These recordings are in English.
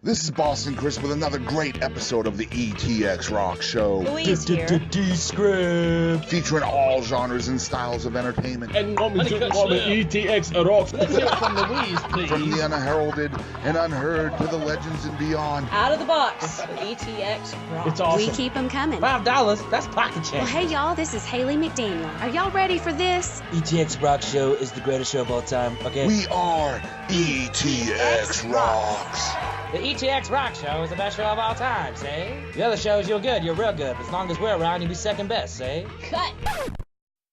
This is Boston Chris with another great episode of the ETX ROCKS Show. Louise here. Descript. Featuring all genres and styles of entertainment. And coming to the ETX ROCKS. Let's hear it from Louise, please. From the unheralded and unheard to the legends and beyond. Out of the box with ETX ROCKS. It's awesome. We keep them coming. $5, that's pocket change. Well, hey, y'all, this is Haley McDaniel. Are y'all ready for this? ETX ROCKS Show is the greatest show of all time, okay? We are ETX ROCKS. The ETX ROCKS Show is the best show of all time, say? The other shows, you're good, you're real good. As long as we're around, you'll be second best, say? Cut.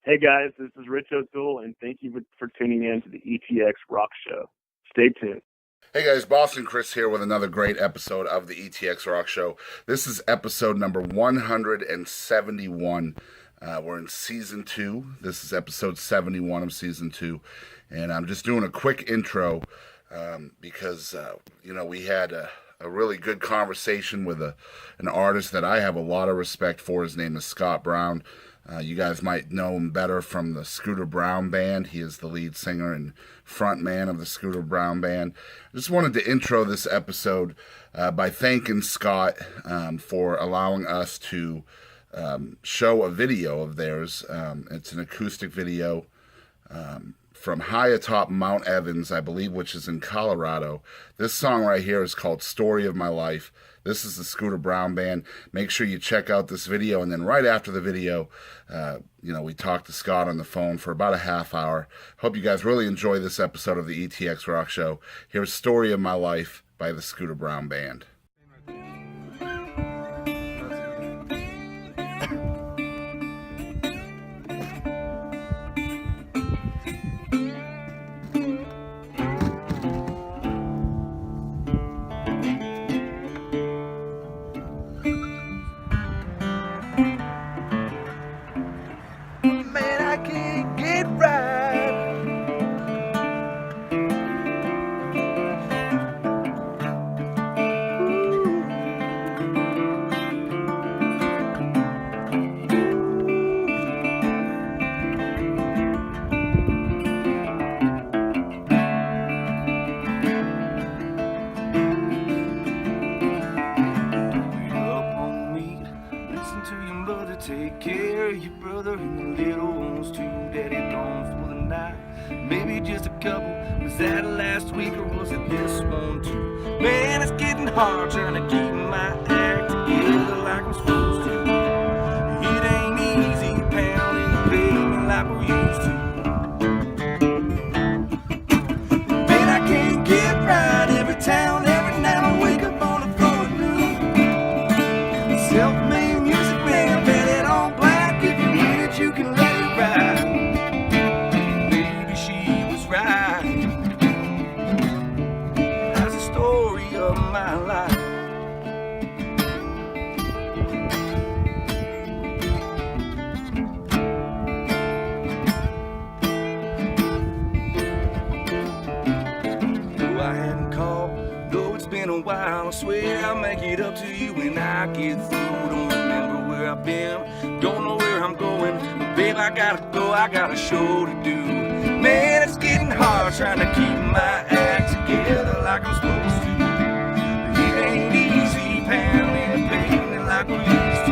Hey guys, this is Rich O'Toole, and thank you for tuning in to the ETX ROCKS Show. Stay tuned. Hey guys, Boston Chris here with another great episode of the ETX ROCKS Show. This is episode number 171. We're in season 2. This is episode 71 of season 2. And I'm just doing a quick intro because, we had a really good conversation with an artist that I have a lot of respect for. His name is Scott Brown. You guys might know him better from the Scooter Brown Band. He is the lead singer and front man of the Scooter Brown Band. I just wanted to intro this episode by thanking Scott for allowing us to show a video of theirs. It's an acoustic video from high atop Mount Evans, I believe, which is in Colorado. This song right here is called Story of My Life. This is the Scooter Brown Band. Make sure you check out this video. And then right after the video, we talked to Scott on the phone for about a half hour. Hope you guys really enjoy this episode of the ETX ROCKS Show. Here's Story of My Life by the Scooter Brown Band. Take care of your brother and the little ones too. Daddy gone for the night. Maybe just a couple. Was that last week or was it this one too? Man, it's getting hard trying to keep my act together like I'm supposed to. It ain't easy pounding the pavement like we used to. Man, I can't get right every town, every night I wake up on the floor at noon. Self-made music man, bet it on black. If you need it, you can let it ride. Maybe she was right. That's the story of my life. Though I hadn't called, though it's been a while, I swear I'll make it up to you when I get through. Don't remember where I've been, don't know where I'm going, but babe, I gotta go, I got a show to do. Man, it's getting hard trying to keep my act together like I'm supposed to. It ain't easy pounding the pavement like we used to.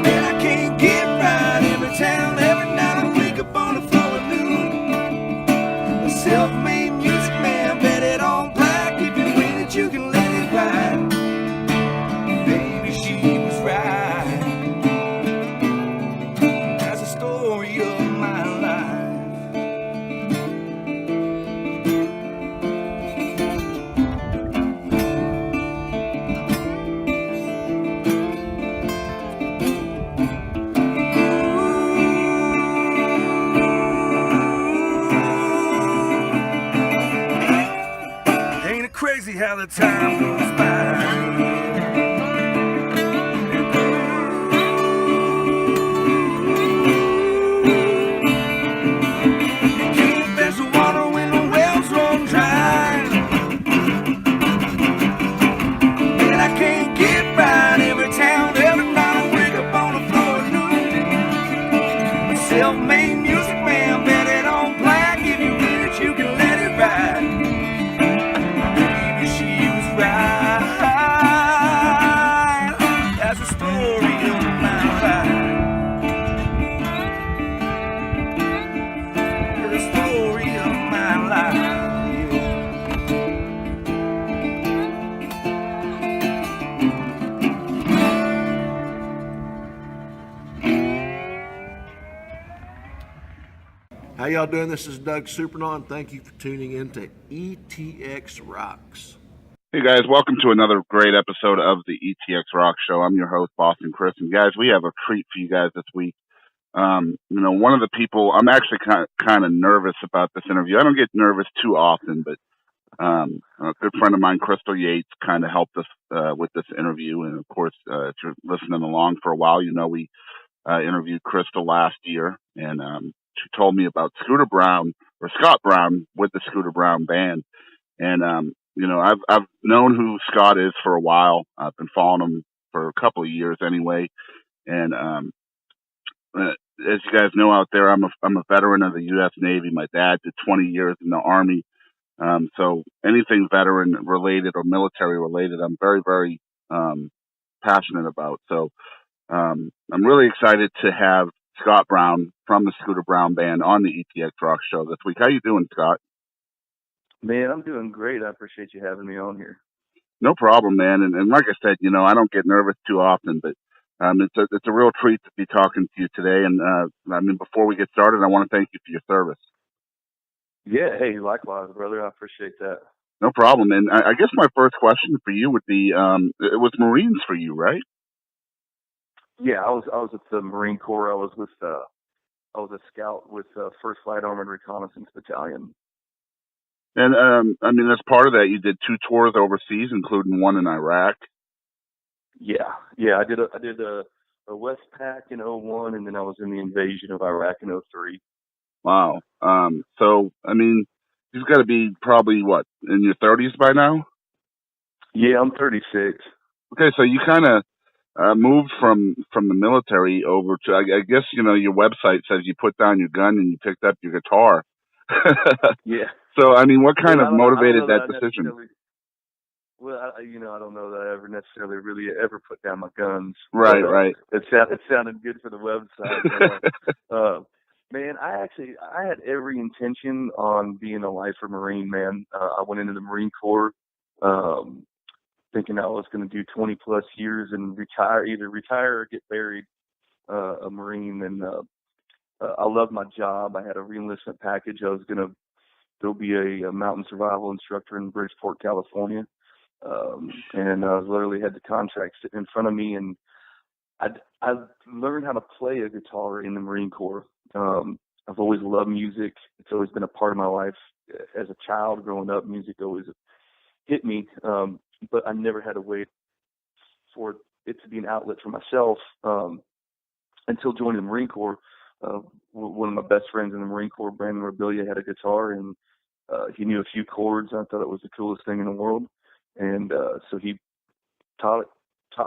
Man, I can't get right every town, every night I wake up on the floor at noon. A self-made music man, bet it on black. If you win it, you can let it ride. Baby, she was right. That's the story of my life. Ain't it crazy how the time goes by? You can't fetch the water when the wells run dry. And I can't get right every town, every night I wake up on the floor at noon. Self-made music man, bet it on black. If you win it, you can let it ride. How y'all doing? This is Doug Supernaut. Thank you for tuning in to ETX Rocks. Hey guys, welcome to another great episode of the ETX ROCKS Show. I'm your host, Boston Chris, and guys, we have a treat for you guys this week. One of the people, I'm actually kind of nervous about this interview. I don't get nervous too often, but a good friend of mine, Crystal Yates, kind of helped us with this interview. And of course, if you're listening along for a while, you know we interviewed Crystal last year, and she told me about Scott Brown with the Scooter Brown Band. And I've known who Scott is for a while. I've been following him for a couple of years anyway. And as you guys know out there, I'm a veteran of the U.S. Navy. My dad did 20 years in the Army. So anything veteran related or military related, I'm very, very passionate about. So I'm really excited to have Scott Brown from the Scooter Brown Band on the ETX ROCKS Show this week. How you doing, Scott? Man, I'm doing great. I appreciate you having me on here. No problem, man. And like I said, I don't get nervous too often, but it's a real treat to be talking to you today. And before we get started, I want to thank you for your service. Yeah, hey, likewise, brother. I appreciate that. No problem. And I guess my first question for you would be, it was Marines for you, right? Yeah, I was with the Marine Corps. I was a scout with First Flight Armored Reconnaissance Battalion. And as part of that, you did 2 tours overseas, including one in Iraq. Yeah, I did a Westpac in 2001, and then I was in the invasion of Iraq in 2003. Wow. So you've got to be probably in your 30s by now? Yeah, I'm 36. Okay, so you kind of moved from the military over to, I guess, your website says you put down your gun and you picked up your guitar. Yeah. So, what kind of motivated that I decision? Well, I don't know that I ever necessarily really ever put down my guns. Right, but, right. It sounded good for the website. Man, I had every intention on being a lifer Marine, man. I went into the Marine Corps thinking I was going to do 20 plus years and either retire or get buried a Marine. And I loved my job. I had a reenlistment package. I was going to go be a mountain survival instructor in Bridgeport, California. And I literally had the contract sitting in front of me, and I learned how to play a guitar in the Marine Corps. I've always loved music. It's always been a part of my life. As a child growing up, music always hit me, but I never had a way for it to be an outlet for myself until joining the Marine Corps. One of my best friends in the Marine Corps, Brandon Robilia, had a guitar, and he knew a few chords. I thought it was the coolest thing in the world. And so he taught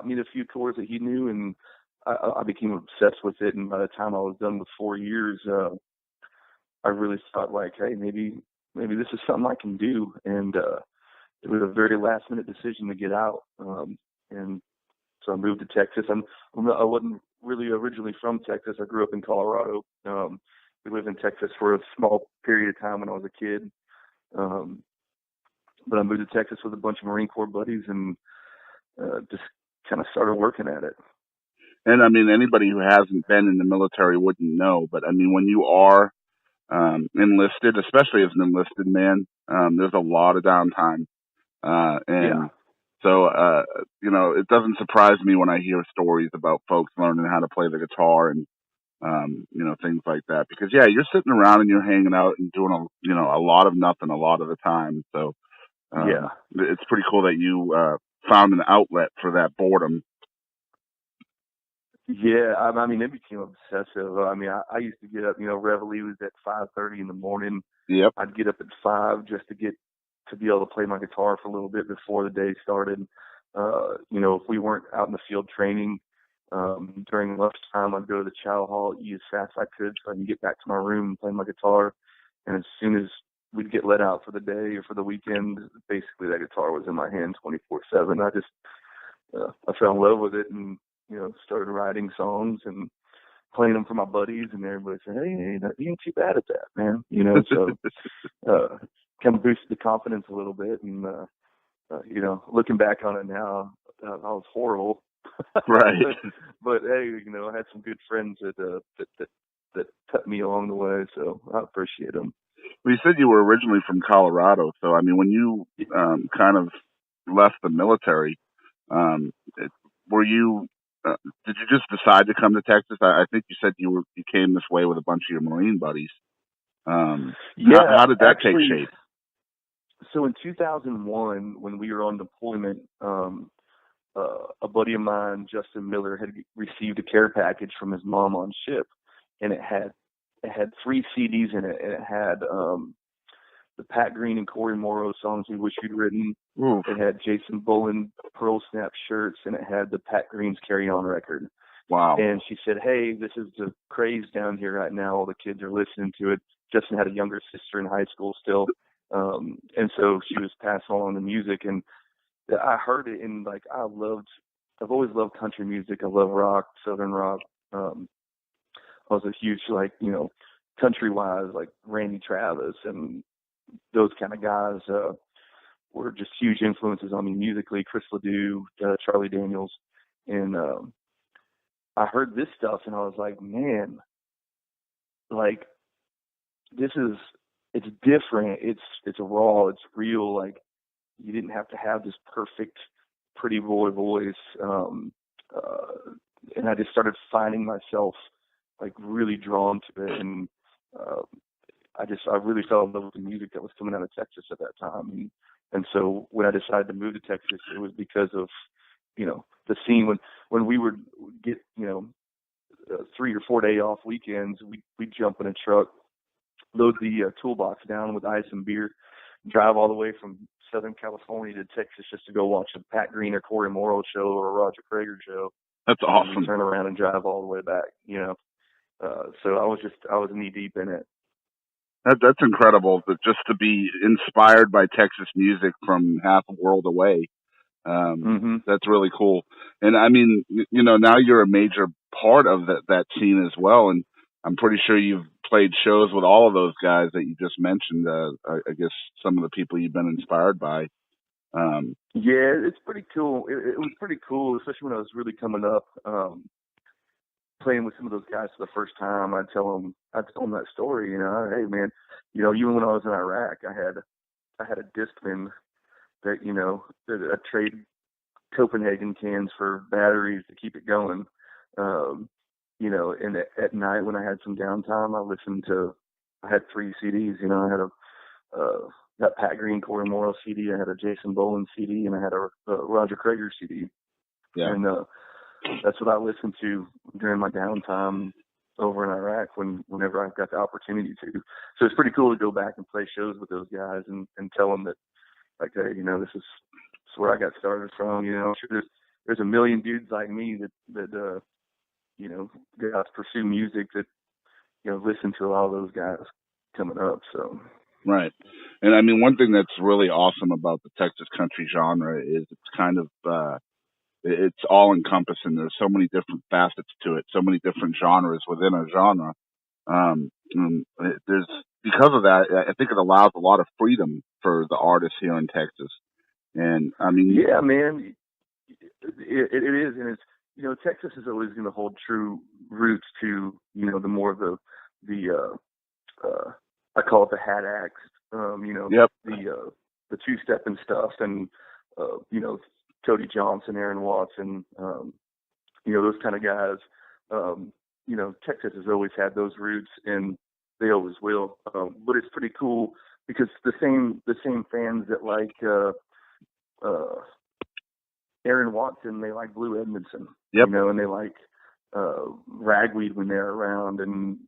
me the few chords that he knew, and I became obsessed with it. And by the time I was done with 4 years, I really thought, like, hey, maybe this is something I can do. And it was a very last minute decision to get out. And so I moved to Texas. I wasn't really originally from Texas. I grew up in Colorado. We lived in Texas for a small period of time when I was a kid. But I moved to Texas with a bunch of Marine Corps buddies and just kind of started working at it. And anybody who hasn't been in the military wouldn't know, but when you are enlisted, especially as an enlisted man, there's a lot of downtime. So, it doesn't surprise me when I hear stories about folks learning how to play the guitar and, things like that. Because, you're sitting around and you're hanging out and doing, a lot of nothing a lot of the time. So, it's pretty cool that you found an outlet for that boredom. Yeah, it became obsessive. I used to get up, Reveille was at 5:30 in the morning. Yep. I'd get up at 5 just to be able to play my guitar for a little bit before the day started. If we weren't out in the field training, during lunchtime, I'd go to the chow hall, eat as fast as I could so I can get back to my room and play my guitar. And as soon as we'd get let out for the day or for the weekend, basically that guitar was in my hand 24/7. I fell in love with it and, started writing songs and playing them for my buddies, and everybody said, hey, you ain't too bad at that, man. So kind of boosted the confidence a little bit. And, looking back on it now, I was horrible. Right. but hey, I had some good friends that that kept me along the way. So I appreciate them. Well, you said you were originally from Colorado, so I mean, when you kind of left the military, um, it, were you? Did you just decide to come to Texas? I think you said you came this way with a bunch of your Marine buddies. Yeah, how did that actually, take shape? So in 2001, when we were on deployment, a buddy of mine, Justin Miller, had received a care package from his mom on ship, and it had 3 CDs in it, and it had the Pat Green and Corey Morrow songs we wish you'd written. Oof. It had Jason Boland Pearl Snap shirts, and it had the Pat Green's Carry On record. Wow. And she said, "Hey, this is the craze down here right now. All the kids are listening to it." Justin had a younger sister in high school still, and so she was passing along the music, and I heard it, and like I've always loved country music. I love rock, southern rock. I was a huge country wise, like Randy Travis and those kind of guys were just huge influences on me musically. Chris Ledoux, Charlie Daniels, and I heard this stuff, and I was like, man, like it's different. It's raw. It's real. Like you didn't have to have this perfect, pretty boy voice. And I just started finding myself like really drawn to it, and I really fell in love with the music that was coming out of Texas at that time. And so when I decided to move to Texas, it was because of the scene. When we would get 3 or 4 day off weekends, we'd jump in a truck, load the toolbox down with ice and beer, drive all the way from Southern California to Texas just to go watch a Pat Green or Corey Morrow show or a Roger Prager show. That's awesome. Turn around and drive all the way back, So I was knee deep in it. That's incredible. Just to be inspired by Texas music from half a world away. That's really cool. And I mean, now you're a major part of that scene as well. And I'm pretty sure you've played shows with all of those guys that you just mentioned. I guess some of the people you've been inspired by. Yeah, it's pretty cool. It was pretty cool, especially when I was really coming up, playing with some of those guys for the first time. I'd tell them that story. Hey man, even when I was in Iraq, I had a Discman that that I trade Copenhagen cans for batteries to keep it going. And at night when I had some downtime, I had 3 CDs. I had that Pat Green Corey Morrow CD, I had a Jason Boland CD, and I had a Roger Prager CD. Yeah. And that's what I listened to during my downtime over in Iraq whenever I got the opportunity to. So it's pretty cool to go back and play shows with those guys and tell them that, like, hey, this is where I got started from. I'm sure there's a million dudes like me that guys pursue music that listen to a lot of those guys coming up. So right. And I mean, one thing that's really awesome about the Texas country genre is it's kind of it's all encompassing. There's so many different facets to it, so many different genres within a genre. There's because of that, I think it allows a lot of freedom for the artists here in Texas. And I mean, yeah, man, it is, and it's Texas is always going to hold true roots to the more of the I call it the hat acts, yep. The 2-step and stuff, and Cody Johnson, Aaron Watson, those kind of guys. Texas has always had those roots, and they always will. But it's pretty cool because the same fans that like Aaron Watson, they like Blue Edmondson, yep. And they like Ragweed when they're around, and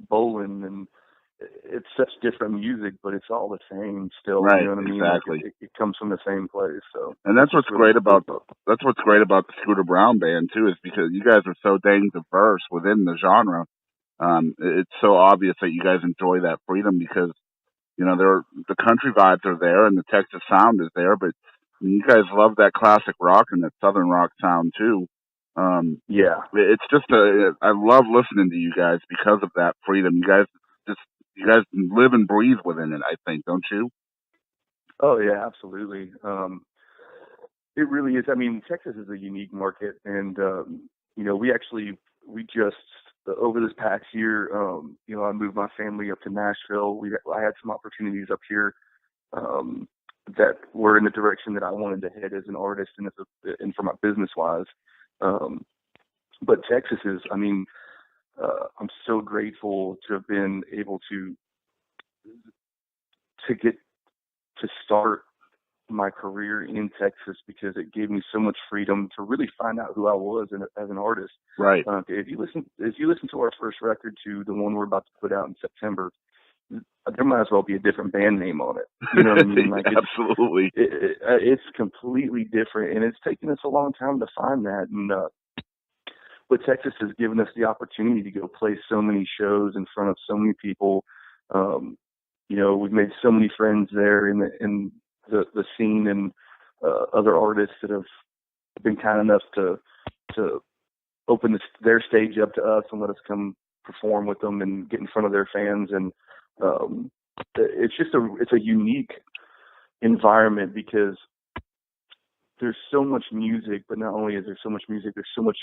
Boland, and it's such different music, but it's all the same still. Right, you know what I mean? exactly. Like it comes from the same place. So, and that's what's great about the Scooter Brown Band too, is because you guys are so dang diverse within the genre. It's so obvious that you guys enjoy that freedom because the country vibes are there and the Texas sound is there, but you guys love that classic rock and that southern rock sound too. Yeah, it's just I love listening to you guys because of that freedom. You guys live and breathe within it, I think, don't you? Oh yeah, absolutely. It really is. I mean, Texas is a unique market, and we just over this past year, I moved my family up to Nashville. I had some opportunities up here that were in the direction that I wanted to head as an artist and for my business wise. But Texas is, I'm so grateful to have been able to get to start my career in Texas, because it gave me so much freedom to really find out who I was as an artist. Right. If you listen to our first record, to the one we're about to put out in September, there might as well be a different band name on it. You know what I mean? Like Absolutely. It's completely different, and it's taken us a long time to find that. And but Texas has given us the opportunity to go play so many shows in front of so many people. We've made so many friends there in the scene, and other artists that have been kind enough to open their stage up to us and let us come perform with them and get in front of their fans. And it's a unique environment, because there's so much music, but not only is there so much music, there's so much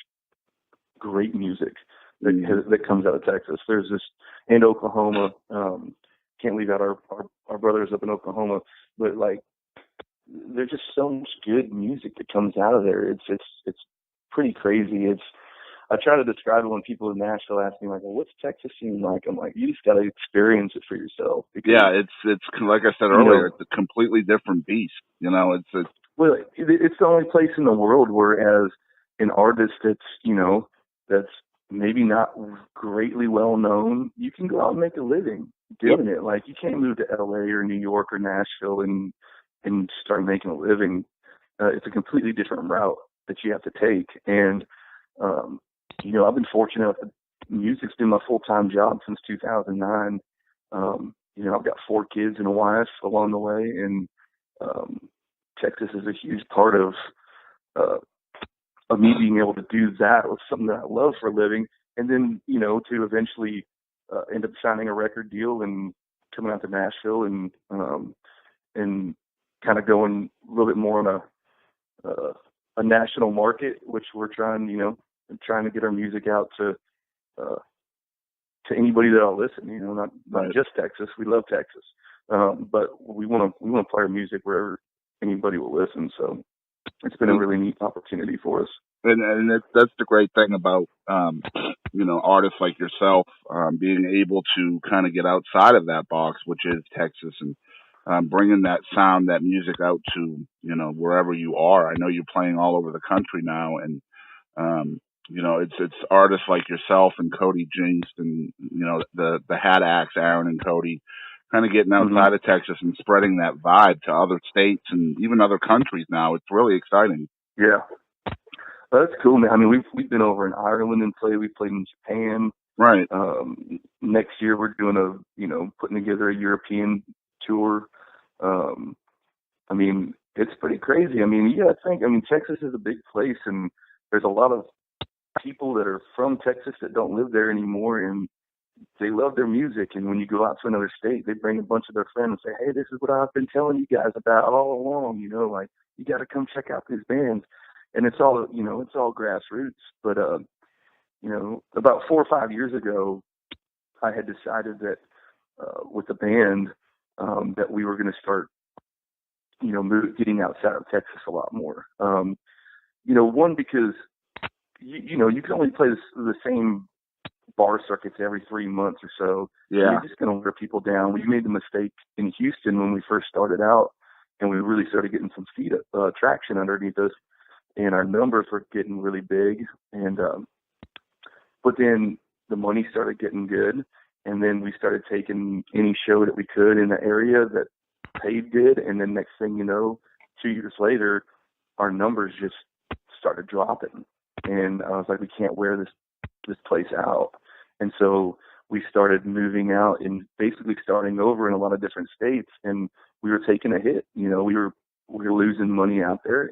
great music that comes out of Texas. There's this, and Oklahoma. Can't leave out our brothers up in Oklahoma, but like, there's just so much good music that comes out of there. It's pretty crazy. I try to describe it when people in Nashville ask me, like, well, what's Texas scene like? I'm like, you just got to experience it for yourself. Yeah, it's like I said earlier, it's a completely different beast. Well, it's the only place in the world where, as an artist that's maybe not greatly well known, you can go out and make a living doing it. Like, you can't move to LA or New York or Nashville and start making a living. It's a completely different route that you have to take. And, I've been fortunate enough that music's been my full-time job since 2009. I've got 4 kids and a wife along the way, and Texas is a huge part of me being able to do that with something that I love for a living. And then, to eventually end up signing a record deal and coming out to Nashville and kind of going a little bit more on a national market, which we're trying to get our music out to anybody that'll listen. Not just Texas. We love Texas, but we want to play our music wherever anybody will listen. So it's been a really neat opportunity for us. And that's the great thing about artists like yourself, being able to kind of get outside of that box, which is Texas, and bringing that sound, that music out to wherever you are. I know you're playing all over the country now, and it's artists like yourself and Cody Jinks and the Hat Axe, Aaron and Cody, kind of getting outside of Texas and spreading that vibe to other states and even other countries now. It's really exciting. Yeah. Well, that's cool, man. I mean, we've been over in Ireland and played. We played in Japan. Right. Next year we're doing putting together a European tour. I mean, it's pretty crazy. I mean, you gotta think. I mean, Texas is a big place, and there's a lot of people that are from Texas that don't live there anymore, and they love their music. And when you go out to another state, they bring a bunch of their friends and say, "Hey, this is what I've been telling you guys about all along. Like, you got to come check out these bands." And it's all, it's all grassroots. But, about 4 or 5 years ago, I had decided that with the band that we were going to start, getting outside of Texas a lot more. One, because, you can only play the same bar circuits every 3 months or so. Yeah. You're just going to wear people down. We made the mistake in Houston when we first started out, and we really started getting some traction underneath us. And our numbers were getting really big, and but then the money started getting good, and then we started taking any show that we could in the area that paid good, and then next thing you know, 2 years later, our numbers just started dropping, and I was like, we can't wear this place out, and so we started moving out and basically starting over in a lot of different states, and we were taking a hit. We were losing money out there,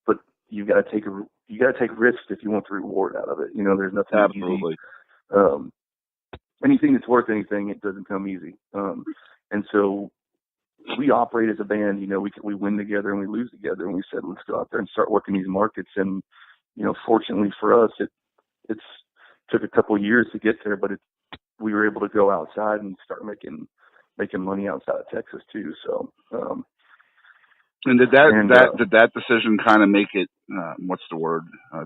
but you got to take risks if you want the reward out of it. There's nothing Absolutely. easy. Anything that's worth anything, it doesn't come easy. And so we operate as a band. We win together and we lose together. And we said, let's go out there and start working these markets. And fortunately for us, took a couple years to get there, but we were able to go outside and start making money outside of Texas too. So, and did that decision kind of make it, what's the word?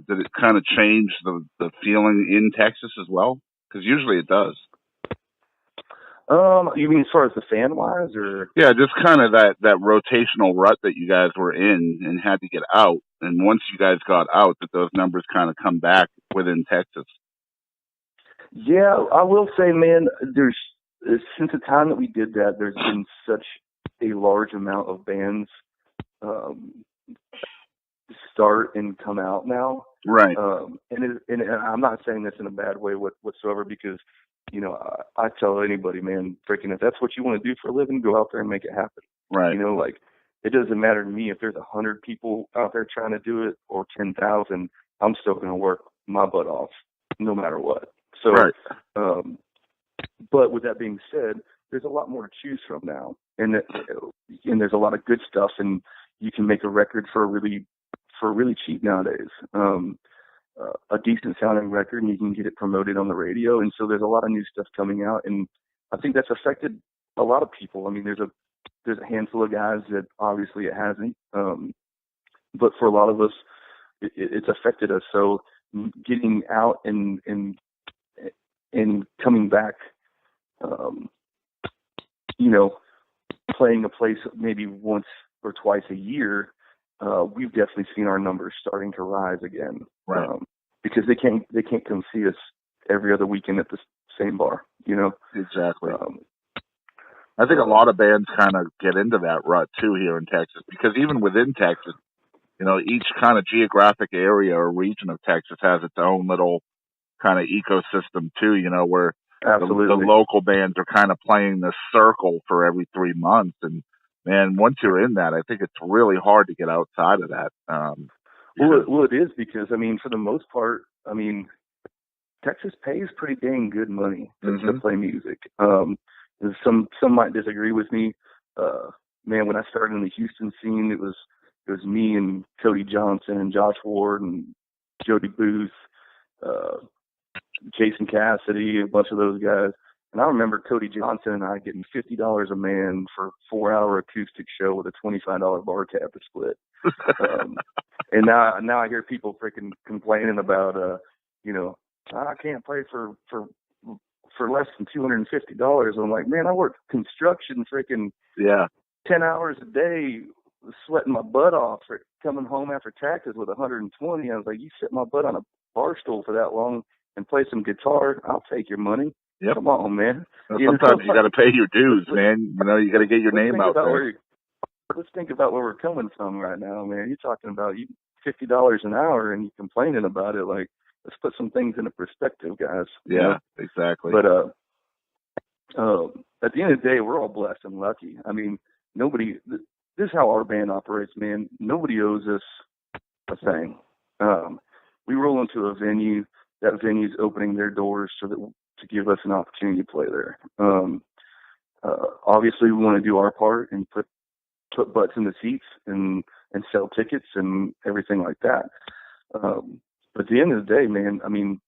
Did it kind of change the feeling in Texas as well? Because usually it does. You mean as far as the fan wise, or? Yeah, just kind of that rotational rut that you guys were in and had to get out. And once you guys got out, that those numbers kind of come back within Texas. Yeah, I will say, man, there's since the time that we did that, there's been such a large amount of bands start and come out now. Right. And I'm not saying this in a bad way whatsoever, because, you know, I tell anybody, man, freaking, if that's what you want to do for a living, go out there and make it happen. Right. You know, like, it doesn't matter to me if there's 100 people out there trying to do it or 10,000. I'm still going to work my butt off no matter what. So, right. But with that being said, there's a lot more to choose from now, and there's a lot of good stuff, and you can make a record for really cheap nowadays. A decent sounding record, and you can get it promoted on the radio, and so there's a lot of new stuff coming out, and I think that's affected a lot of people. I mean, there's a handful of guys that obviously it hasn't, but for a lot of us, it's affected us. So getting out and coming back, you know, playing a place maybe once or twice a year, we've definitely seen our numbers starting to rise again. Right. Because they can't come see us every other weekend at the same bar, you know? Exactly. I think a lot of bands kind of get into that rut too here in Texas, because even within Texas, you know, each kind of geographic area or region of Texas has its own little kind of ecosystem too, you know, where the local bands are kind of playing this circle for every 3 months. And man, once you're in that, I think it's really hard to get outside of that. Well, it is, because, I mean, for the most part, I mean, Texas pays pretty dang good money to play music. Some might disagree with me. Man, when I started in the Houston scene, it was me and Cody Johnson and Josh Ward and Jody Booth, Jason Cassidy, a bunch of those guys. And I remember Cody Johnson and I getting $50 a man for a 4-hour acoustic show with a $25 bar tab to split. And now I hear people freaking complaining about, you know, I can't play for less than $250. I'm like, man, I work construction freaking 10 hours a day, sweating my butt off, for coming home after taxes with 120. I was like, you sit my butt on a bar stool for that long and play some guitar, I'll take your money. Yep. Come on, man. Sometimes you got to pay your dues, man. You know, you got to get your name out there. Let's think about where we're coming from right now, man. You're talking about $50 an hour and you're complaining about it. Like, let's put some things into perspective, guys. Yeah, you know? Exactly. But at the end of the day, we're all blessed and lucky. I mean, this is how our band operates, man. Nobody owes us a thing. We roll into a venue. That venue's opening their doors to give us an opportunity to play there. Obviously, we want to do our part and put butts in the seats and sell tickets and everything like that. But at the end of the day, man, I mean,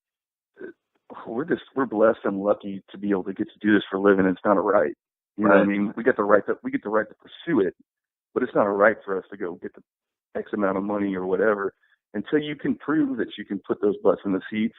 we're blessed and lucky to be able to get to do this for a living. It's not a right. You know what I mean? We get the right to pursue it, but it's not a right for us to go get the X amount of money or whatever until you can prove that you can put those butts in the seats.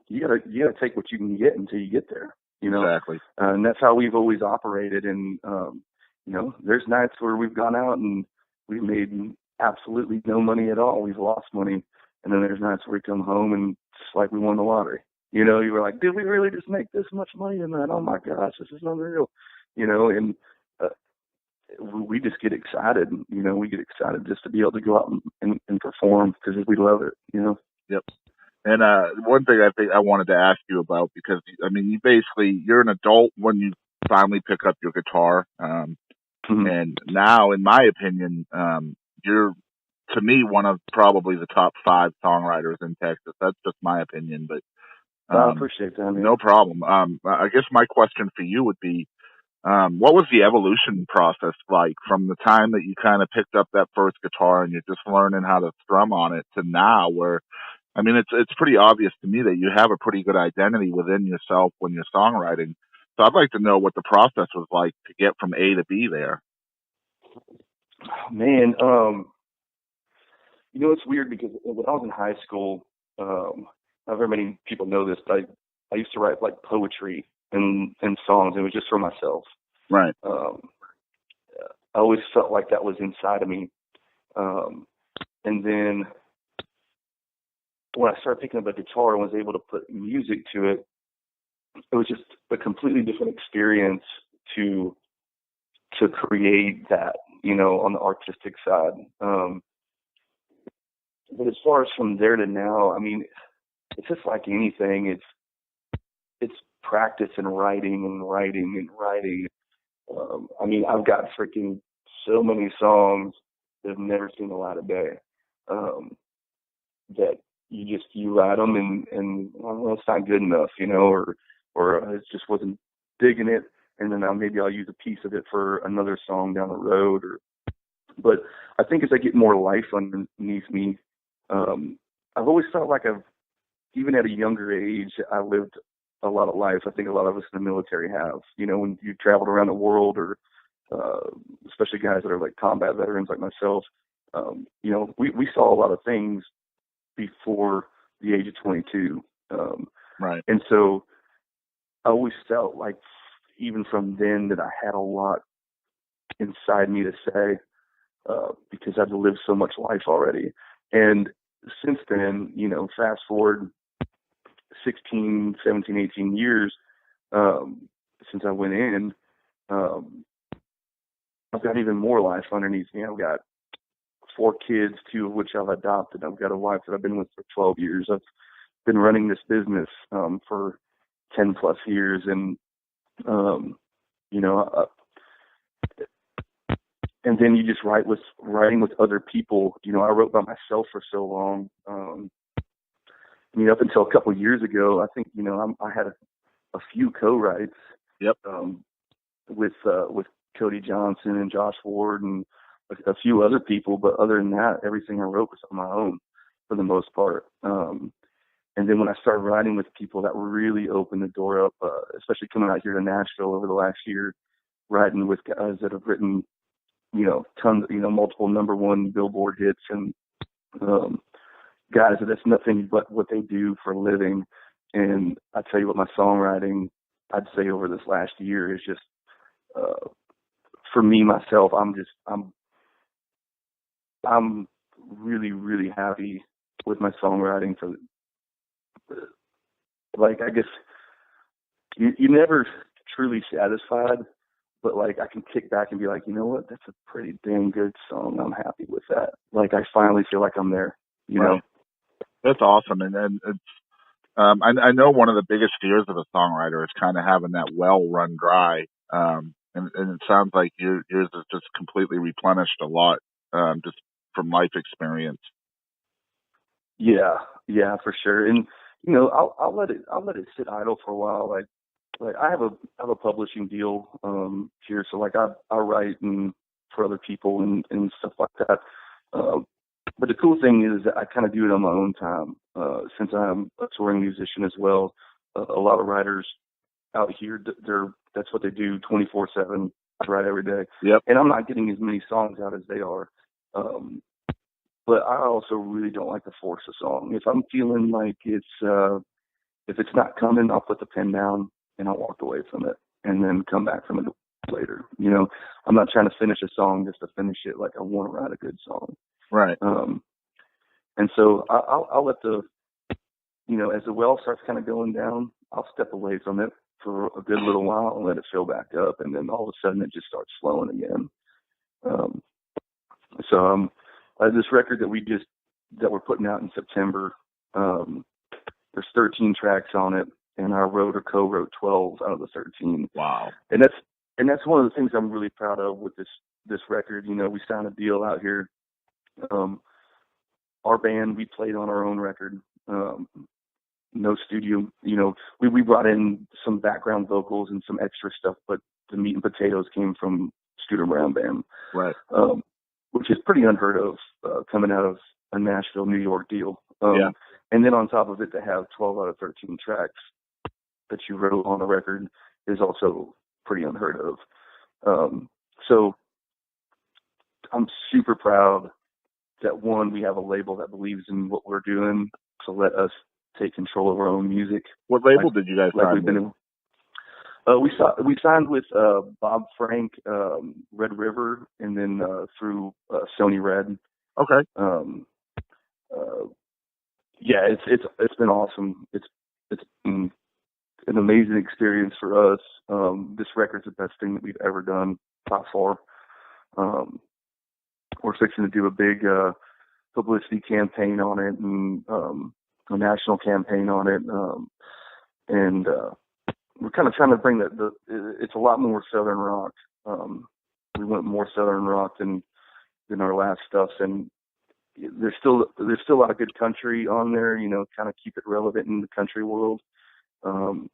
You gotta take what you can get until you get there. You know, exactly. And that's how we've always operated. And you know, there's nights where we've gone out and we've made absolutely no money at all. We've lost money. And then there's nights where we come home and it's like we won the lottery. You know, you were like, did we really just make this much money tonight? Oh my gosh, this is unreal. You know, and we just get excited. You know, we get excited just to be able to go out and perform because we love it, you know? Yep. And one thing I think I wanted to ask you about, because, I mean, you're an adult when you finally pick up your guitar. And now, in my opinion, you're, to me, one of probably the top 5 songwriters in Texas. That's just my opinion, but I appreciate that, man. No problem. I guess my question for you would be, what was the evolution process like from the time that you kind of picked up that first guitar and you're just learning how to strum on it to now, where I mean, it's pretty obvious to me that you have a pretty good identity within yourself when you're songwriting. So I'd like to know what the process was like to get from A to B there. Man, it's weird because when I was in high school, not very many people know this, but I used to write like poetry and songs. It was just for myself. Right. I always felt like that was inside of me. And then when I started picking up a guitar and was able to put music to it, it was just a completely different experience to create that, on the artistic side. But as far as from there to now, I mean, it's just like anything. It's practice and writing and writing and writing. I mean, I've got freaking so many songs that have never seen the light of day. That you write them and well, it's not good enough, or it just wasn't digging it, and then maybe I'll use a piece of it for another song down the road. But I think as I get more life underneath me, I've always felt like even at a younger age, I lived a lot of life. I think a lot of us in the military have, when you traveled around the world, or especially guys that are like combat veterans like myself, we saw a lot of things before the age of 22. Right. And so I always felt like even from then that I had a lot inside me to say, because I've lived so much life already. And since then, fast forward 16, 17, 18 years since I went in, I've got even more life underneath me. I've got 4 kids, 2 of which I've adopted. I've got a wife that I've been with for 12 years. I've been running this business for 10 plus years. And, and then you just writing with other people. I wrote by myself for so long. Up until a couple of years ago, I think, I had a few co-writes. Yep. With Cody Johnson and Josh Ward and a few other people, but other than that, everything I wrote was on my own for the most part. And then when I started writing with people, that really opened the door up, especially coming out here to Nashville over the last year, writing with guys that have written, tons, multiple #1 Billboard hits, and guys that's nothing but what they do for a living. And I tell you what, my songwriting, I'd say over this last year is just, for me, myself, I'm really, really happy with my songwriting. For I guess you never truly satisfied, but I can kick back and be like, you know what, that's a pretty dang good song. I'm happy with that. I finally feel like I'm there, you know? That's awesome. And it's, I know one of the biggest fears of a songwriter is kind of having that well run dry. And it sounds like yours is just completely replenished a lot, just from life experience. Yeah, for sure. And I'll let it sit idle for a while. I have a publishing deal here, so I write and for other people and stuff like that. But the cool thing is that I kind of do it on my own time. Since I'm a touring musician as well, a lot of writers out here, that's what they do 24/7. I write every day. Yep. And I'm not getting as many songs out as they are. But I also really don't like to force a song. If I'm feeling like if it's not coming, I'll put the pen down and I'll walk away from it and then come back from it later. I'm not trying to finish a song just to finish it. I want to write a good song. Right. And so I'll let as the well starts kind of going down, I'll step away from it for a good little while and let it fill back up. And then all of a sudden it just starts flowing again. This record that we're putting out in September, there's 13 tracks on it, and I wrote or co-wrote 12 out of the 13. Wow. And that's one of the things I'm really proud of with this record. We signed a deal out here. Our band, we played on our own record. No studio, we brought in some background vocals and some extra stuff, but the meat and potatoes came from Scooter Brown Band. Right. Which is pretty unheard of, coming out of a Nashville, New York deal. Yeah. And then on top of it, to have 12 out of 13 tracks that you wrote on a record is also pretty unheard of. So I'm super proud that, one, we have a label that believes in what we're doing to let us take control of our own music. What label did you guys sign with? We signed with Bob Frank, Red River, and then through Sony Red. Okay. Yeah, it's been awesome. It's been an amazing experience for us. This record's the best thing that we've ever done by far. We're fixing to do a big publicity campaign on it, and a national campaign on it, and we're kind of trying to bring it's a lot more Southern rock. We went more Southern rock than our last stuff, and there's still a lot of good country on there, kind of keep it relevant in the country world. Well,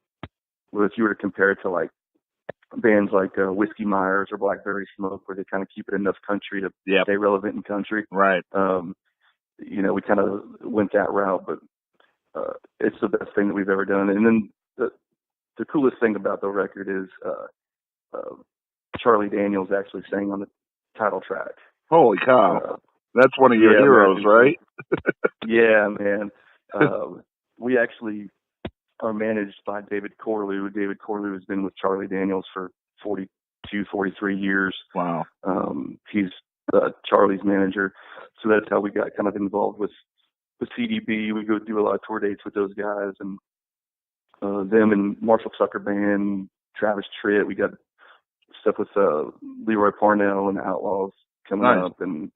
if you were to compare it to like bands like Whiskey Myers or Blackberry Smoke, where they kind of keep it enough country to stay relevant in country. Right. We kind of went that route, but it's the best thing that we've ever done. And then the coolest thing about the record is Charlie Daniels actually sang on the title track. Holy cow. That's one of your heroes, right? Yeah, man. We actually are managed by David Corlew. David Corlew has been with Charlie Daniels for 42, 43 years. Wow. He's Charlie's manager. So that's how we got kind of involved with CDB. We go do a lot of tour dates with those guys, and them and Marshall Sucker Band, Travis Tritt. We got stuff with Leroy Parnell and Outlaws coming up, and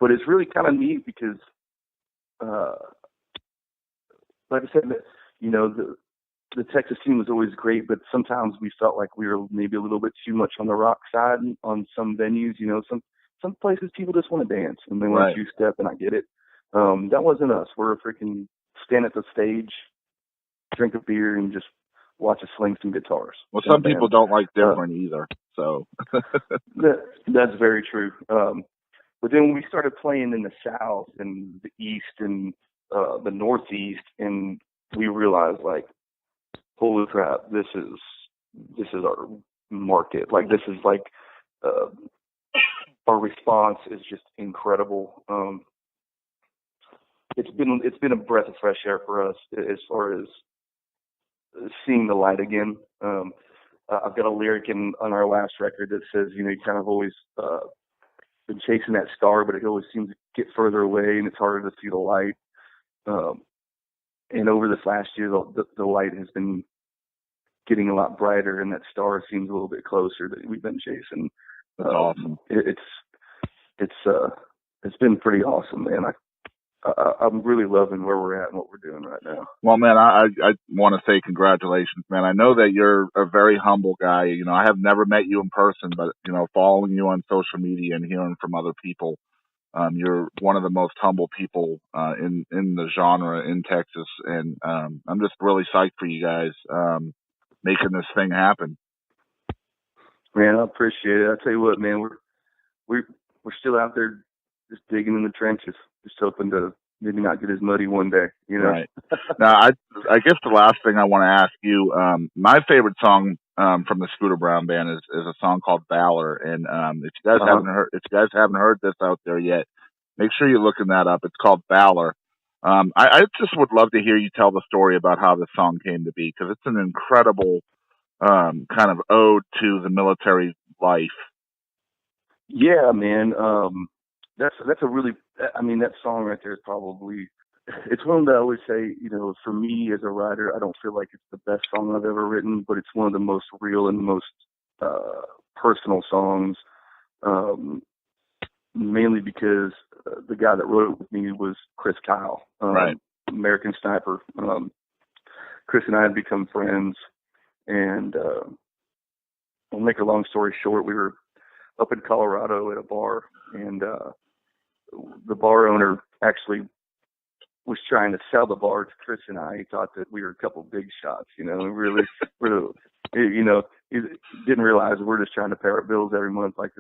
but it's really kind of neat because like I said, the Texas scene was always great, but sometimes we felt like we were maybe a little bit too much on the rock side on some venues. Some places people just want to dance and they want to two-step, and I get it. That wasn't us. We're a freaking stand at the stage, drink a beer, and just watch us sling some guitars. Well, some people don't like different either, so. That's very true. But then when we started playing in the South and the East and the Northeast, and we realized, like, holy crap, this is our market. Like, this is like our response is just incredible. It's been a breath of fresh air for us as far as seeing the light again. I've got a lyric on our last record that says, you kind of always been chasing that star, but it always seems to get further away, and it's harder to see the light. And over this last year, the light has been getting a lot brighter, and that star seems a little bit closer that we've been chasing. That's awesome. It's been pretty awesome, man. I'm really loving where we're at and what we're doing right now. Well, man, I want to say congratulations, man. I know that you're a very humble guy. I have never met you in person, but, following you on social media and hearing from other people, you're one of the most humble people in the genre in Texas. And I'm just really psyched for you guys making this thing happen. Man, I appreciate it. I tell you what, man, we're still out there just digging in the trenches, just hoping to maybe not get as muddy one day, Right. Now, I guess the last thing I want to ask you, my favorite song from the Scooter Brown Band is a song called Valor, and if you guys haven't heard this out there yet, make sure you're looking that up. It's called Valor. I just would love to hear you tell the story about how this song came to be, because it's an incredible kind of ode to the military life. Yeah, man. That's a really, that song right there is probably, it's one that I always say, for me as a writer, I don't feel like it's the best song I've ever written, but it's one of the most real and most personal songs, mainly because the guy that wrote it with me was Chris Kyle, American Sniper. Chris and I had become friends, and I'll make a long story short, we were up in Colorado at a bar, and the bar owner actually was trying to sell the bar to Chris and I. He thought that we were a couple big shots, and really, he didn't realize we're just trying to pay our bills every month like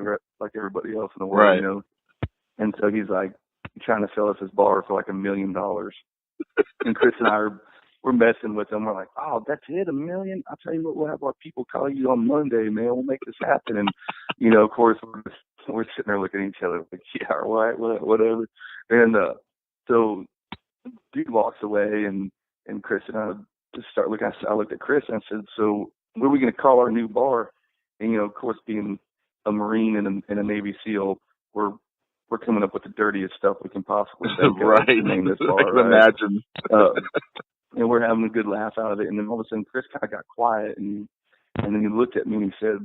everybody else in the world, And so he's like, trying to sell us his bar for like $1 million. And Chris and I we're messing with him. We're like, oh, that's it, $1 million? I'll tell you what, we'll have our people call you on Monday, man. We'll make this happen. And, you know, of course, we're sitting there looking at each other like, yeah, all right, whatever. And so dude walks away, and Chris and I just start looking. I looked at Chris and I said, so what are we going to call our new bar? And, you know, of course, being a Marine and a Navy SEAL, we're coming up with the dirtiest stuff we can possibly think of right. to name this bar, I can imagine. And we're having a good laugh out of it. And then all of a sudden, Chris kind of got quiet, and then he looked at me and he said,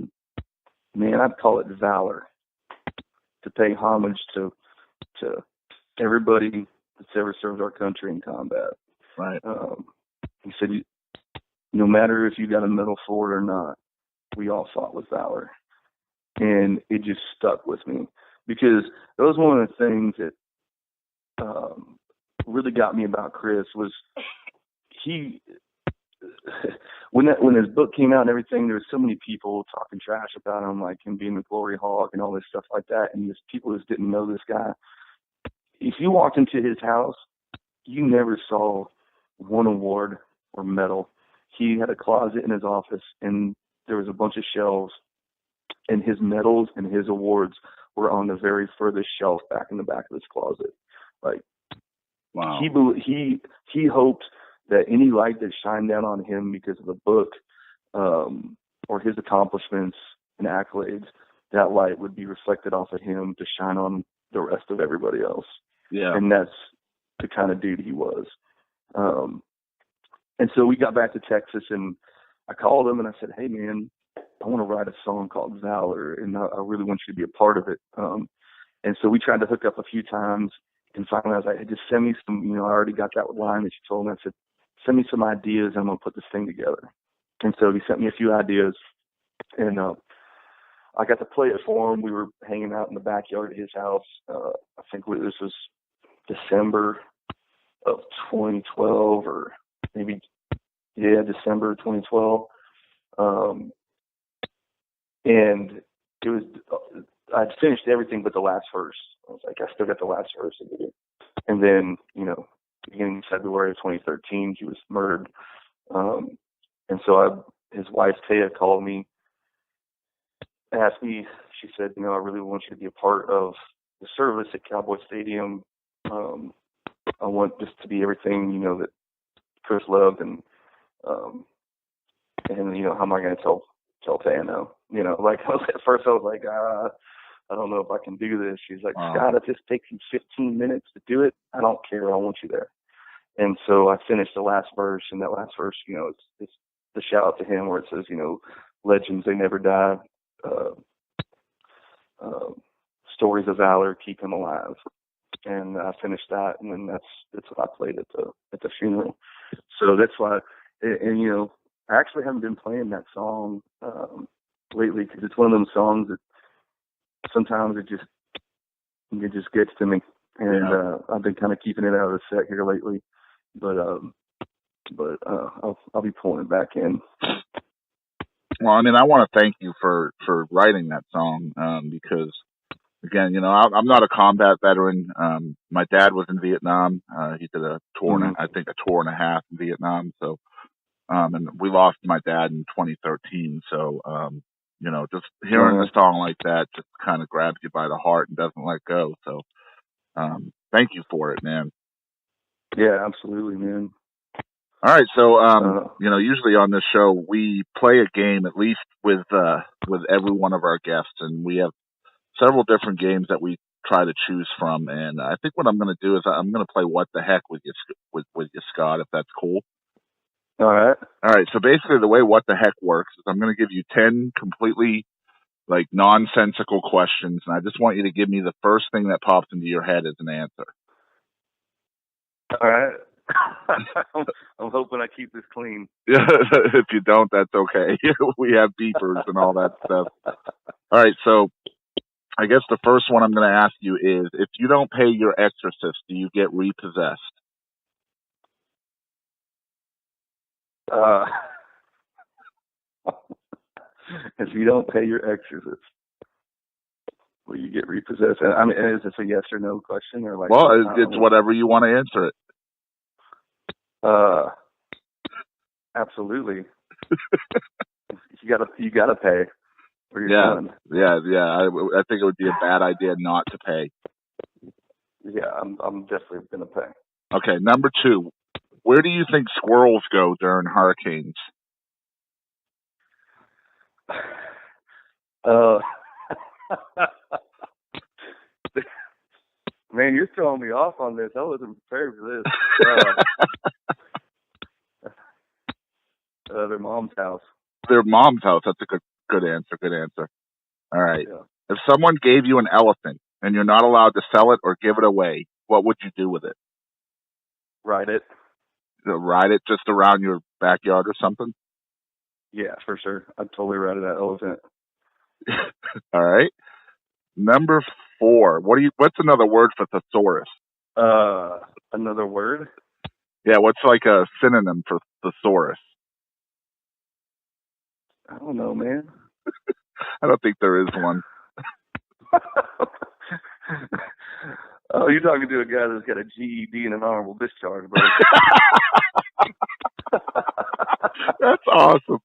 man, I'd call it Valor, to pay homage to everybody that's ever served our country in combat. Right. He said, no matter if you got a medal for it or not, we all fought with Valor. And it just stuck with me, because that was one of the things that really got me about Chris was when his book came out and everything, there was so many people talking trash about him, like him being the glory hog and all this stuff like that. And just people just didn't know this guy. If you walked into his house, you never saw one award or medal. He had a closet in his office, and there was a bunch of shelves, and his medals and his awards were on the very furthest shelf back in the back of his closet. Like, wow. He hoped that any light that shined down on him because of the book, or his accomplishments and accolades, that light would be reflected off of him to shine on the rest of everybody else. Yeah. And that's the kind of dude he was. And so we got back to Texas, and I called him and I said, hey man, I want to write a song called Valor, and I really want you to be a part of it. And so we tried to hook up a few times, and finally I was like, hey, just send me some, you know, I already got that line that you told me. I said, send me some ideas and I'm going to put this thing together. And so he sent me a few ideas, and I got to play it for him. We were hanging out in the backyard of his house. I think this was December of 2012, or maybe, December 2012. And it was, I'd finished everything but the last verse. I was like, I still got the last verse to do. And then, you know, beginning of February of 2013, he was murdered. And so his wife, Taya, called me, asked me, she said, you know, I really want you to be a part of the service at Cowboy Stadium. I want this to be everything, you know, that Chris loved, and you know, how am I going to tell Taya no? You know, like at first I was like, I don't know if I can do this. She's like, Scott, if this takes you 15 minutes to do it, I don't care. I want you there. And so I finished the last verse, and that last verse, you know, it's the shout out to him where it says, you know, legends, they never die. Stories of valor keep him alive. And I finished that, and then that's what I played at the funeral. So that's why, and you know, I actually haven't been playing that song lately, because it's one of them songs that sometimes it just gets to me, and I've been kind of keeping it out of the set here lately, but I'll be pulling it back in. Well, I mean, I want to thank you for writing that song, because again, you know, I'm not a combat veteran. My dad was in Vietnam. He did a tour, I think a tour and a half in Vietnam. So, and we lost my dad in 2013. So, you know, just hearing a song like that just kind of grabs you by the heart and doesn't let go. So, thank you for it, man. Yeah, absolutely, man. All right. So, you know, usually on this show, we play a game at least with every one of our guests, and we have several different games that we try to choose from. And I think what I'm going to do is I'm going to play What the Heck with you, Scott, if that's cool. All right. All right. So basically the way What the Heck works is I'm going to give you 10 completely like nonsensical questions. And I just want you to give me the first thing that pops into your head as an answer. All right. I'm hoping I keep this clean. If you don't, that's okay. We have beepers and all that stuff. All right. So I guess the first one I'm going to ask you is, if you don't pay your exorcist, do you get repossessed? If you don't pay your exorcist, Will you get repossessed? I mean, is this a yes or no question, or like? Well, it's whatever you want to answer it. Absolutely. you gotta pay, or you're done. Yeah. I think it would be a bad idea not to pay. Yeah, I'm definitely gonna pay. Okay, number 2. Where do you think squirrels go during hurricanes? Man, you're throwing me off on this. I wasn't prepared for this. Their mom's house. Their mom's house. That's a good answer. Good answer. All right. Yeah. If someone gave you an elephant and you're not allowed to sell it or give it away, what would you do with it? Ride it. Ride it just around your backyard or something? Yeah, for sure. I'd totally ride that elephant. All right. Number 4. What's another word for thesaurus? Another word? Yeah, what's like a synonym for thesaurus? I don't know, man. I don't think there is one. Oh, you're talking to a guy that's got a GED and an honorable discharge, bro. That's awesome.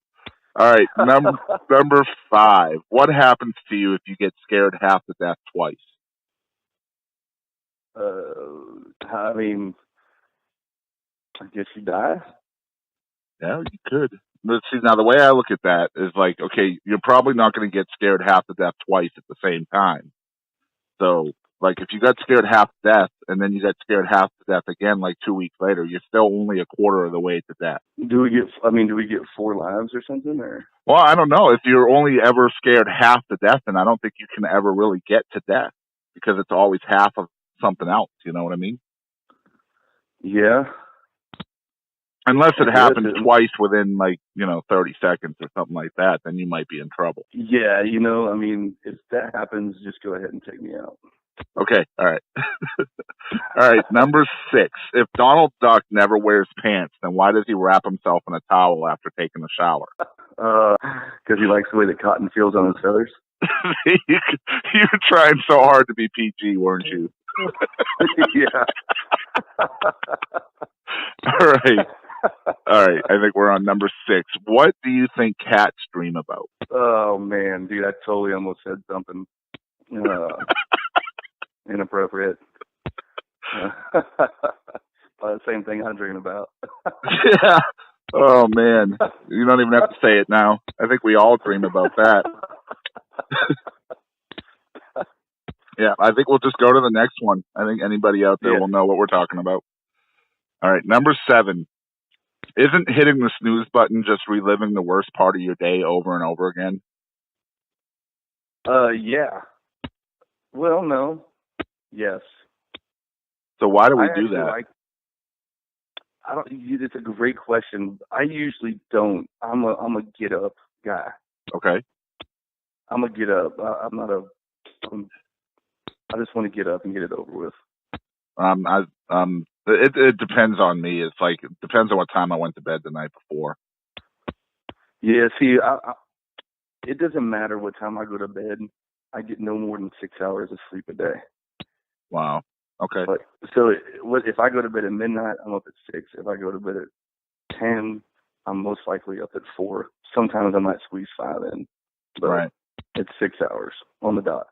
All right, number 5. What happens to you if you get scared half to death twice? I mean, I guess you die. Yeah, you could. But see, now the way I look at that is like, okay, you're probably not going to get scared half to death twice at the same time. So, like, if you got scared half to death and then you got scared half to death again, like 2 weeks later, you're still only a quarter of the way to death. Do we get 4 lives or something, or? Well, I don't know. If you're only ever scared half to death, then I don't think you can ever really get to death because it's always half of something else. You know what I mean? Yeah. Unless it happens twice within, 30 seconds or something like that, then you might be in trouble. Yeah, I mean, if that happens, just go ahead and take me out. Okay, all right. All right, number 6. If Donald Duck never wears pants, then why does he wrap himself in a towel after taking a shower? Because he likes the way the cotton feels on his feathers. You were trying so hard to be PG, weren't you? Yeah. All right. I think we're on number 6. What do you think cats dream about? Oh, man, dude, I totally almost said something inappropriate. The same thing I dream about. Yeah. Oh, man. You don't even have to say it now. I think we all dream about that. Yeah, I think we'll just go to the next one. I think anybody out there will know what we're talking about. All right, number 7. Isn't hitting the snooze button just reliving the worst part of your day over and over again? Yeah. Well, no. Yes. So why do we do that? I don't. It's a great question. I usually don't. I'm a get up guy. Okay. I'm a get up. I just want to get up and get it over with. It depends on me. It's like, it depends on what time I went to bed the night before. Yeah, see, it doesn't matter what time I go to bed. I get no more than 6 hours of sleep a day. Wow. Okay. So if I go to bed at midnight, I'm up at 6. If I go to bed at 10, I'm most likely up at 4. Sometimes I might squeeze 5 in. But right. It's 6 hours on the dot.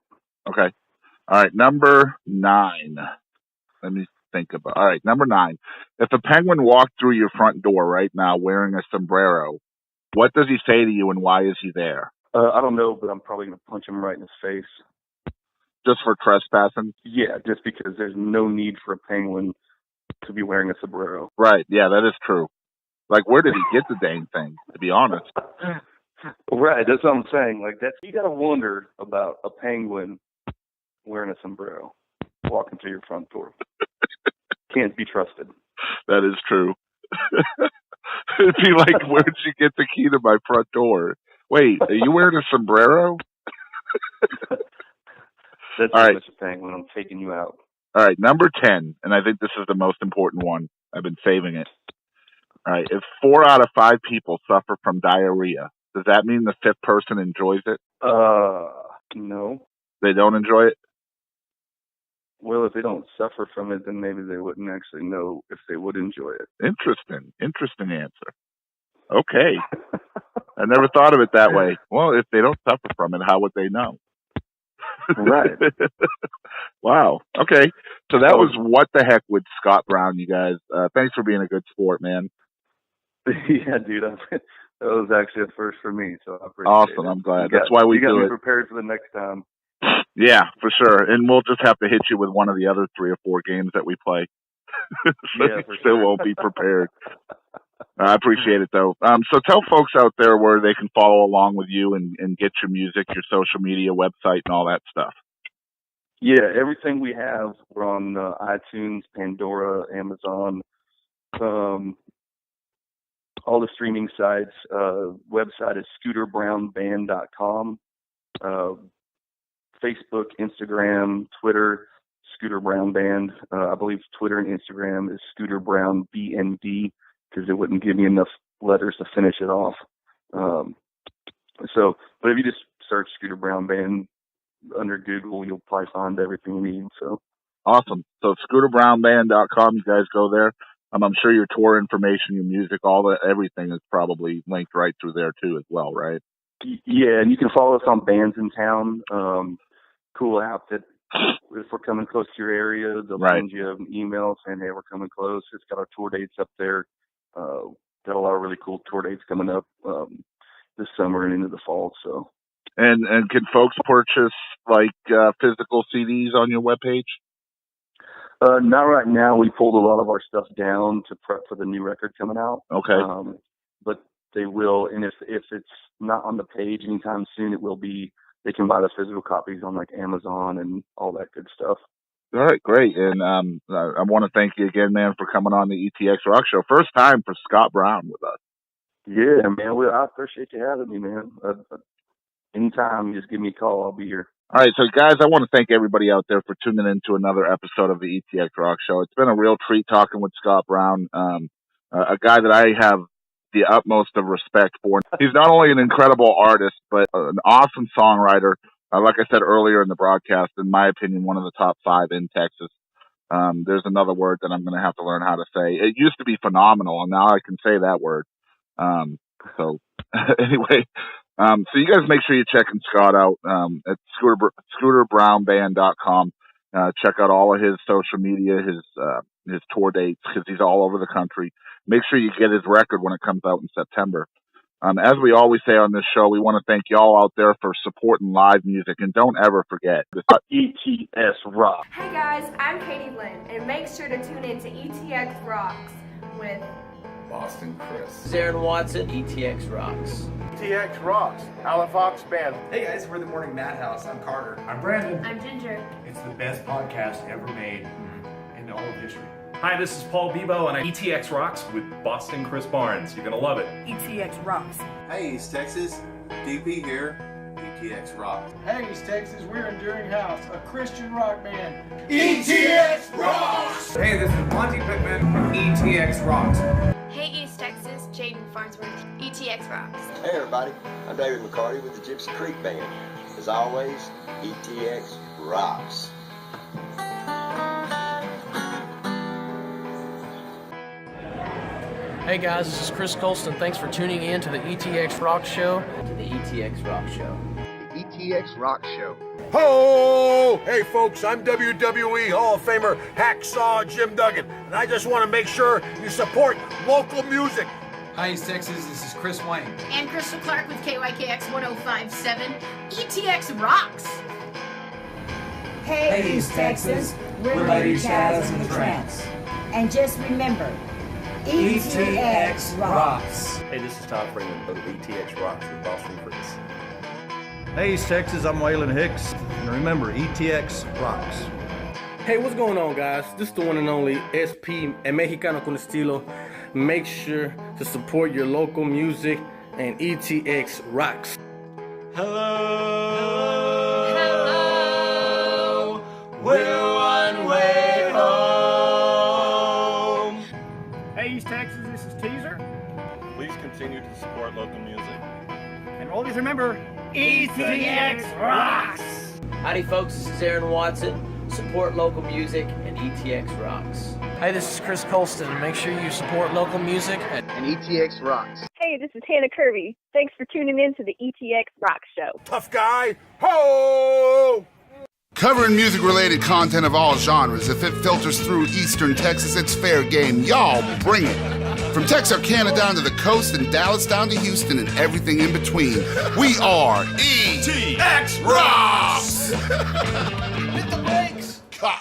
Okay. All right. Number 9. Let me think about. All right. Number 9. If a penguin walked through your front door right now wearing a sombrero, what does he say to you and why is he there? I don't know, but I'm probably going to punch him right in his face. Just for trespassing? Yeah, just because there's no need for a penguin to be wearing a sombrero. Right. Yeah, that is true. Like, where did he get the dang thing, to be honest? Right. That's what I'm saying. Like, you got to wonder about a penguin wearing a sombrero walking through your front door. Can't be trusted. That is true. It'd be like, where'd you get the key to my front door? Wait, are you wearing a sombrero? That's all right. Such a penguin. I'm taking you out. All right, number 10, and I think this is the most important one. I've been saving it. All right, if 4 out of 5 people suffer from diarrhea, does that mean the 5th person enjoys it? No. They don't enjoy it? Well, if they don't suffer from it, then maybe they wouldn't actually know if they would enjoy it. Interesting answer. Okay. I never thought of it that way. Well, if they don't suffer from it, how would they know? Right. Wow. Okay. So that was What the Heck with Scott Brown, you guys. Thanks for being a good sport, man. Yeah, dude. That was actually a first for me, so I appreciate awesome. it. I'm glad. That's why we do it. You got me prepared for the next time. Yeah, for sure. And we'll just have to hit you with one of the other 3 or 4 games that we play. So yeah, you for still sure. won't be prepared. I appreciate it, though. So tell folks out there where they can follow along with you and get your music, your social media, website, and all that stuff. Yeah, everything we have, we're on iTunes, Pandora, Amazon, all the streaming sites. Website is scooterbrownband.com. Facebook, Instagram, Twitter, Scooter Brown Band. I believe Twitter and Instagram is Scooter Brown BND because it wouldn't give me enough letters to finish it off. But if you just search Scooter Brown Band under Google, you'll probably find everything you need. So awesome. So scooterbrownband.com, you guys go there. I'm sure your tour information, your music, everything is probably linked right through there too as well, right? Yeah, and you can follow us on Bands in Town. Cool outfit. If we're coming close to your area, they'll send you an email saying, hey, we're coming close. It's got our tour dates up there. Got a lot of really cool tour dates coming up this summer and into the fall. So. And can folks purchase physical CDs on your webpage? Not right now. We pulled a lot of our stuff down to prep for the new record coming out. Okay. But they will, and if it's not on the page anytime soon, it will be. They can buy the physical copies on Amazon and all that good stuff. All right, great. And I want to thank you again, man, for coming on the ETX Rock Show. First time for Scott Brown with us. Yeah, man. I appreciate you having me, man. Anytime, just give me a call. I'll be here. All right, so guys, I want to thank everybody out there for tuning in to another episode of the ETX Rock Show. It's been a real treat talking with Scott Brown, a guy that I have the utmost of respect for. He's not only an incredible artist, but an awesome songwriter. Like I said earlier in the broadcast, in my opinion, one of the top 5 in Texas. There's another word that I'm going to have to learn how to say. It used to be phenomenal, and now I can say that word. So anyway, so you guys make sure you're checking Scott out at scooterbrownband.com. Check out all of his social media, his tour dates, because he's all over the country. Make sure you get his record when it comes out in September. As we always say on this show, we want to thank y'all out there for supporting live music, and don't ever forget ETX Rock. Hey guys, I'm Katie Lynn, and make sure to tune in to ETX Rocks with Boston Chris, Zarin Watson, ETX Rocks. ETX Rocks, Alan Fox Band. Hey guys, we're the Morning Madhouse. I'm Carter. I'm Brandon. I'm Ginger. It's the best podcast ever made in all of history. Hi, this is Paul Bebo, and ETX Rocks with Boston Chris Barnes. You're going to love it. ETX Rocks. Hey, East Texas. DP here. ETX Rocks. Hey, East Texas. We're Enduring House, a Christian rock band. ETX Rocks! Hey, this is Monty Pittman from ETX Rocks. Hey, East Texas. Jaden Farnsworth. ETX Rocks. Hey, everybody. I'm David McCarty with the Gypsy Creek Band. As always, ETX Rocks. Hey guys, this is Chris Colston. Thanks for tuning in to the ETX Rock Show. To the ETX Rock Show. The ETX Rock Show. Ho! Hey folks, I'm WWE Hall of Famer Hacksaw Jim Duggan, and I just want to make sure you support local music. Hi East Texas, this is Chris Wayne. And Crystal Clark with KYKX 1057. ETX Rocks! Hey East Texas, we're Lady Chaz and the Tramps. And just remember, ETX Rocks. Hey, this is Todd Freeman of ETX Rocks with Boston Chris. Hey, East Texas, I'm Waylon Hicks. And remember, ETX Rocks. Hey, what's going on, guys? This is the one and only SP, El Mexicano con Estilo. Make sure to support your local music, and ETX Rocks. Hello. Hello. We're one way home. Hey, East Texas, this is Teaser. Please continue to support local music. And always remember, ETX Rocks! Howdy folks, this is Aaron Watson. Support local music and ETX rocks. Hey, this is Chris Colston, and make sure you support local music and ETX rocks. Hey, this is Hannah Kirby. Thanks for tuning in to the ETX ROCKS Show. Tough guy, ho! Covering music-related content of all genres. If it filters through Eastern Texas, it's fair game. Y'all bring it. From Texarkana down to the coast and Dallas down to Houston and everything in between. We are ETX ROCKS! Hit the brakes! Cut.